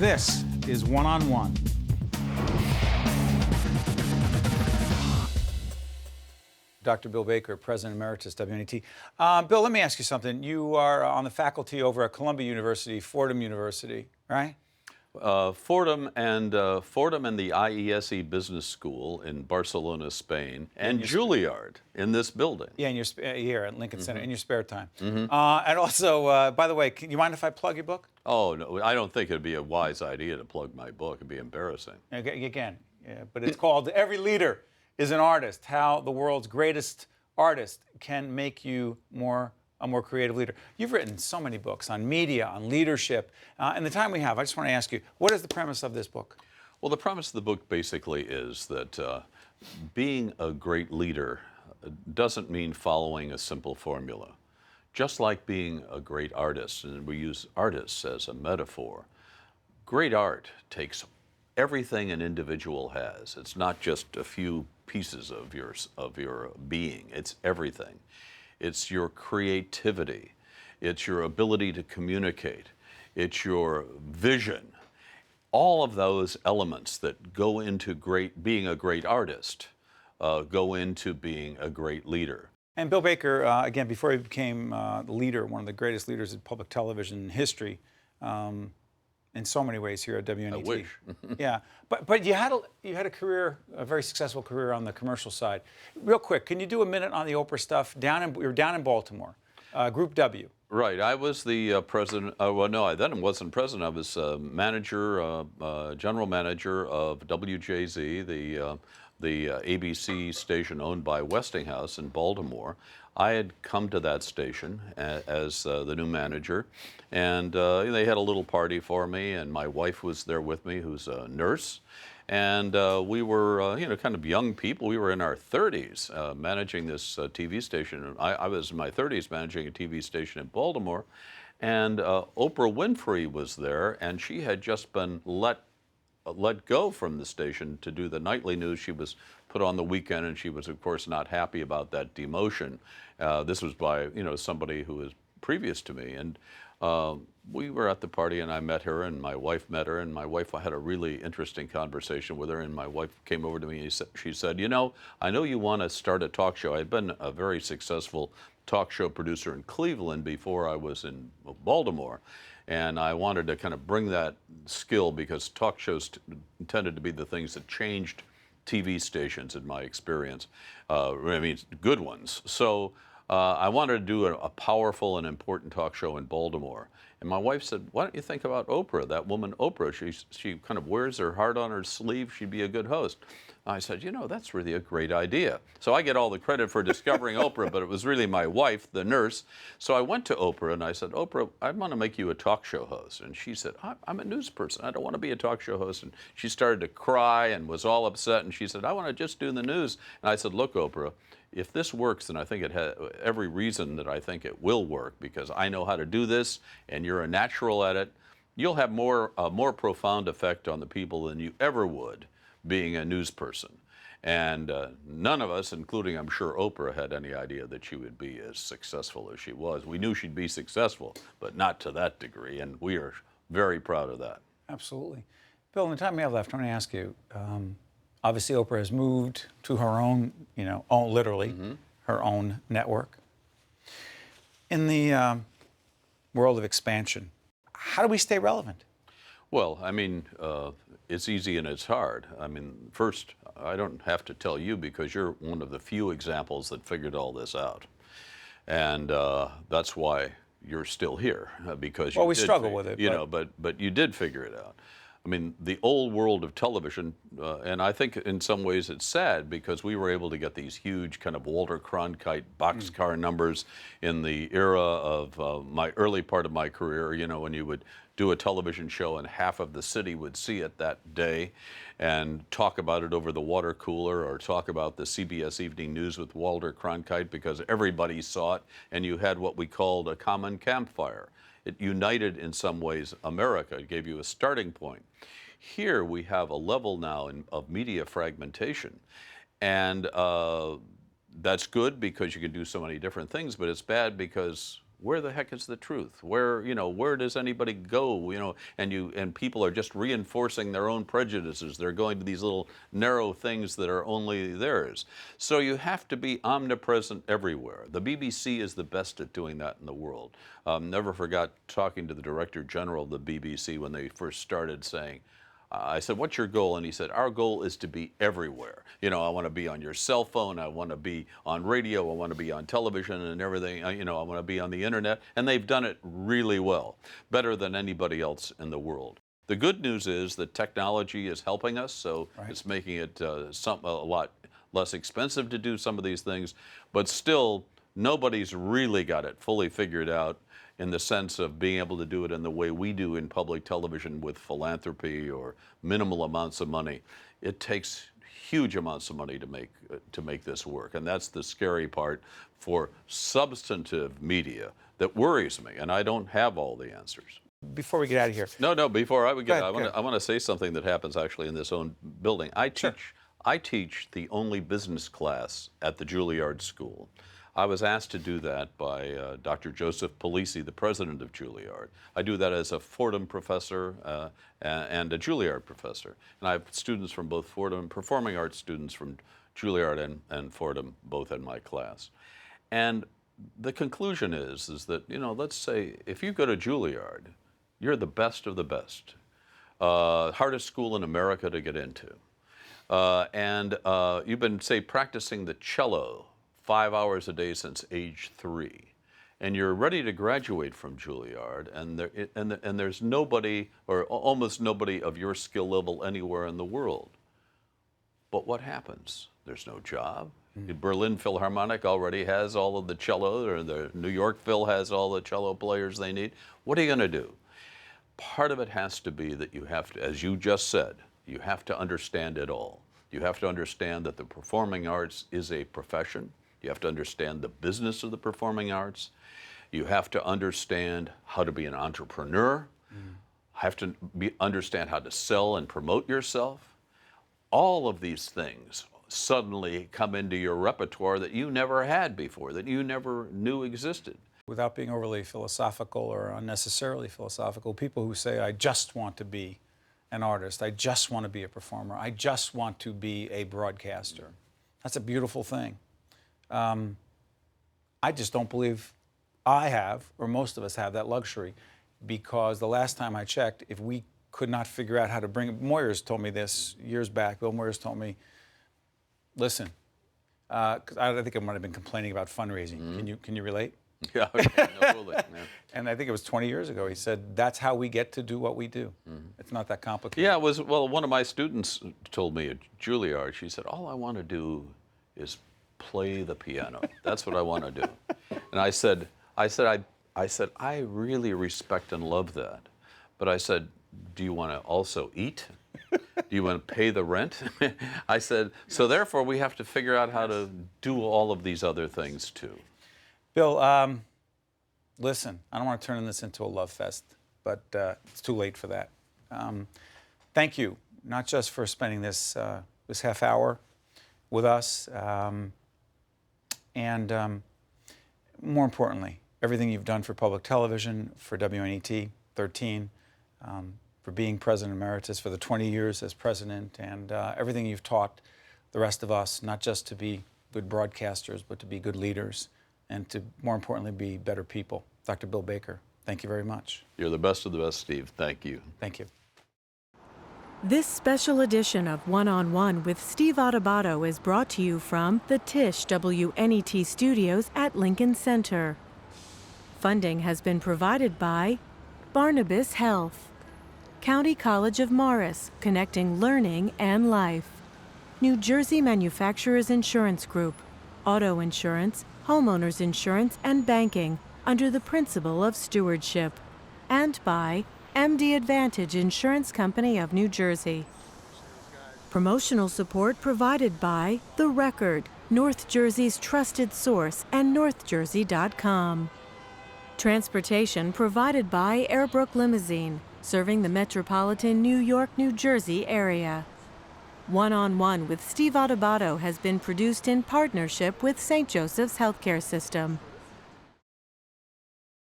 This is One on One. Dr. Bill Baker, President Emeritus, WNET. Bill, let me ask you something. You are on the faculty over at Columbia University, Fordham University, right? Fordham and the IESE Business School in Barcelona, Spain, and Juilliard in this building. Yeah, in your here at Lincoln Center, in your spare time. And also, by the way, can you mind if I plug your book? Oh, no, I don't think it'd be a wise idea to plug my book. It'd be embarrassing. Again, yeah, but it's called Every Leader is an Artist, How the World's Greatest Artist Can Make You a more creative leader. You've written so many books on media, on leadership. In the time we have, I just want to ask you, what is the premise of this book? Well, the premise of the book basically is that being a great leader doesn't mean following a simple formula. Just like being a great artist, and we use artists as a metaphor, great art takes everything an individual has. It's not just a few pieces of your being. It's everything. It's your creativity. It's your ability to communicate. It's your vision. All of those elements that go into being a great artist go into being a great leader. And Bill Baker, again, before he became the leader, one of the greatest leaders in public television history, in so many ways here at WNET. I wish. Yeah, but you had a career, a very successful career on the commercial side. Real quick, can you do a minute on the Oprah stuff? We were down in Baltimore, Group W. Right. I was the president. Well, no, I then wasn't president. I was manager, general manager of WJZ, the ABC station owned by Westinghouse in Baltimore. I had come to that station as the new manager, and they had a little party for me, and my wife was there with me, who's a nurse, and we were, kind of young people. We were in our 30s managing this TV station. I was in my 30s managing a TV station in Baltimore, and Oprah Winfrey was there, and she had just been let go from the station to do the nightly news. She was put on the weekend, and she was, of course, not happy about that demotion. This was by, somebody who was previous to me. And we were at the party, and I met her, and my wife met her, and my wife had a really interesting conversation with her, and my wife came over to me, and she said, I know you want to start a talk show. I'd been a very successful talk show producer in Cleveland before I was in Baltimore. And I wanted to kind of bring that skill because talk shows tended to be the things that changed TV stations in my experience. Good ones. So I wanted to do a powerful and important talk show in Baltimore. And my wife said, why don't you think about Oprah, that woman Oprah? She kind of wears her heart on her sleeve. She'd be a good host. I said, that's really a great idea. So I get all the credit for discovering Oprah, but it was really my wife, the nurse. So I went to Oprah and I said, Oprah, I want to make you a talk show host. And she said, I'm a news person. I don't want to be a talk show host. And she started to cry and was all upset. And she said, I want to just do the news. And I said, look, Oprah, if this works, then I think it has every reason that I think it will work because I know how to do this and you're a natural at it. You'll have a more profound effect on the people than you ever would being a news person. And none of us, including I'm sure Oprah, had any idea that she would be as successful as she was. We knew she'd be successful, but not to that degree, and we are very proud of that. Absolutely. Bill, in the time we have left, I want to ask you, obviously Oprah has moved to her own, literally, her own network. In the world of expansion, how do we stay relevant? Well, it's easy and it's hard. First, I don't have to tell you because you're one of the few examples that figured all this out. And that's why you're still here, because we struggle with it. But you did figure it out. The old world of television, and I think in some ways it's sad because we were able to get these huge kind of Walter Cronkite boxcar numbers in the era of my early part of my career, when you would do a television show and half of the city would see it that day and talk about it over the water cooler or talk about the CBS Evening News with Walter Cronkite because everybody saw it and you had what we called a common campfire. It united in some ways America. It gave you a starting point. Here we have a level now of media fragmentation. And that's good because you can do so many different things, but it's bad because where the heck is the truth? Where does anybody go? And people are just reinforcing their own prejudices. They're going to these little narrow things that are only theirs. So you have to be omnipresent everywhere. The BBC is the best at doing that in the world. Never forgot talking to the Director General of the BBC when they first started saying, I said, what's your goal? And he said, our goal is to be everywhere. I want to be on your cell phone. I want to be on radio. I want to be on television and everything. I want to be on the internet. And they've done it really well, better than anybody else in the world. The good news is that technology is helping us, so it's making it a lot less expensive to do some of these things. But still, nobody's really got it fully figured out in the sense of being able to do it in the way we do in public television with philanthropy or minimal amounts of money. It takes huge amounts of money to make this work, and that's the scary part for substantive media that worries me, and I don't have all the answers. Before we get out of here. No, before I would get Go ahead. I want to say something that happens actually in this own building. I teach the only business class at the Juilliard School. I was asked to do that by Dr. Joseph Polisi, the president of Juilliard. I do that as a Fordham professor and a Juilliard professor. And I have students from both Fordham, performing arts students from Juilliard and Fordham, both in my class. And the conclusion is that, let's say if you go to Juilliard, you're the best of the best. Hardest school in America to get into. And you've been, say, practicing the cello 5 hours a day since age 3, and you're ready to graduate from Juilliard, and there's nobody or almost nobody of your skill level anywhere in the world. But what happens? There's no job. The Berlin Philharmonic already has all of the cello, or the New York Phil has all the cello players they need. What are you going to do? Part of it has to be that you have to, as you just said, you have to understand it all. You have to understand that the performing arts is a profession. You have to understand the business of the performing arts. You have to understand how to be an entrepreneur. Have to understand how to sell and promote yourself. All of these things suddenly come into your repertoire that you never had before, that you never knew existed. Without being overly philosophical or unnecessarily philosophical, people who say, I just want to be an artist, I just want to be a performer, I just want to be a broadcaster. That's a beautiful thing. I just don't believe I have, or most of us have, that luxury, because the last time I checked, if we could not figure out how to bring it, Moyers told me this years back. Bill Moyers told me, listen, 'cause I think I might have been complaining about fundraising. Can you relate? Yeah, okay, absolutely. Yeah. And I think it was 20 years ago. He said, that's how we get to do what we do. It's not that complicated. Yeah, one of my students told me at Juilliard, she said, all I want to do is play the piano. That's what I want to do. And I said, I really respect and love that. But I said, do you want to also eat? Do you want to pay the rent? I said, so therefore we have to figure out how to do all of these other things too. Bill, listen, I don't want to turn this into a love fest, but it's too late for that. Thank you, not just for spending this half hour with us, and more importantly, everything you've done for public television, for WNET 13, for being President Emeritus, for the 20 years as President, and everything you've taught the rest of us, not just to be good broadcasters, but to be good leaders, and to, more importantly, be better people. Dr. Bill Baker, thank you very much. You're the best of the best, Steve. Thank you. Thank you. This special edition of One-on-One with Steve Adubato is brought to you from the Tisch WNET studios at Lincoln Center. Funding has been provided by Barnabas Health, County College of Morris, connecting learning and life, New Jersey Manufacturers Insurance Group, auto insurance, homeowners insurance, and banking under the principle of stewardship, and by MD Advantage Insurance Company of New Jersey. Promotional support provided by The Record, North Jersey's trusted source, and northjersey.com. Transportation provided by Airbrook Limousine, serving the metropolitan New York, New Jersey area. One-on-One with Steve Adubato has been produced in partnership with St. Joseph's Healthcare System.